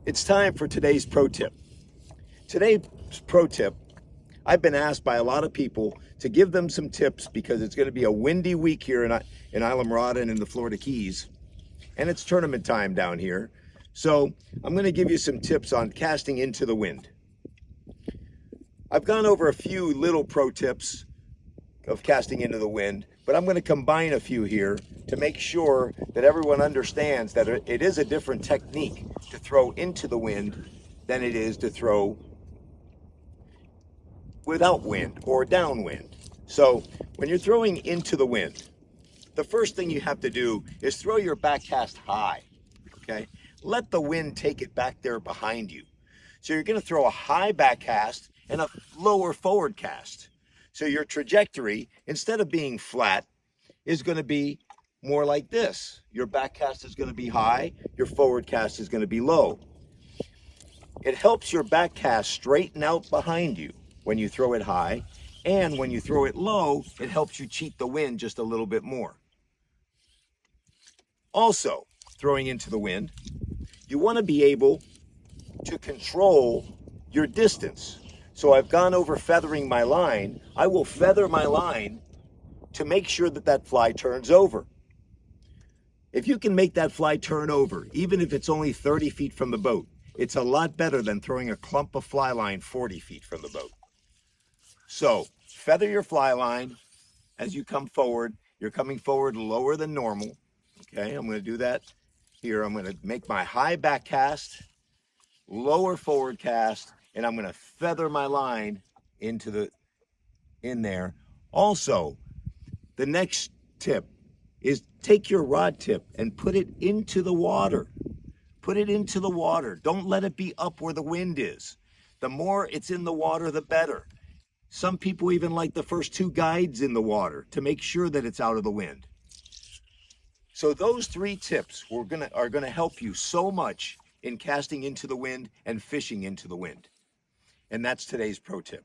It's time for today's pro tip. Today's pro tip, I've been asked by a lot of people to give them some tips because it's going to be a windy week here in Islamorada and in the Florida Keys, and it's tournament time down here. So I'm going to give you some tips on casting into the wind. I've gone over a few little pro tips of casting into the wind, but I'm going to combine a few here to make sure that everyone understands that it is a different technique to throw into the wind than it is to throw without wind or downwind. So when you're throwing into the wind, the first thing you have to do is throw your back cast high, okay? Let the wind take it back there behind you. So you're going to throw a high back cast and a lower forward cast. So your trajectory, instead of being flat, is going to be more like this. Your back cast is going to be high, your forward cast is going to be low. It helps your back cast straighten out behind you when you throw it high, and when you throw it low, it helps you cheat the wind just a little bit more. Also, throwing into the wind, you want to be able to control your distance. So I've gone over feathering my line. I will feather my line to make sure that that fly turns over. If you can make that fly turn over, even if it's only 30 feet from the boat, it's a lot better than throwing a clump of fly line 40 feet from the boat. So feather your fly line as you come forward. You're coming forward lower than normal. Okay, I'm going to do that here. I'm going to make my high back cast, lower forward cast, and I'm going to feather my line in there. Also, the next tip is take your rod tip and put it into the water. Put it into the water. Don't let it be up where the wind is. The more it's in the water, the better. Some people even like the first two guides in the water to make sure that it's out of the wind. So those three tips are gonna help you so much in casting into the wind and fishing into the wind. And that's today's pro tip.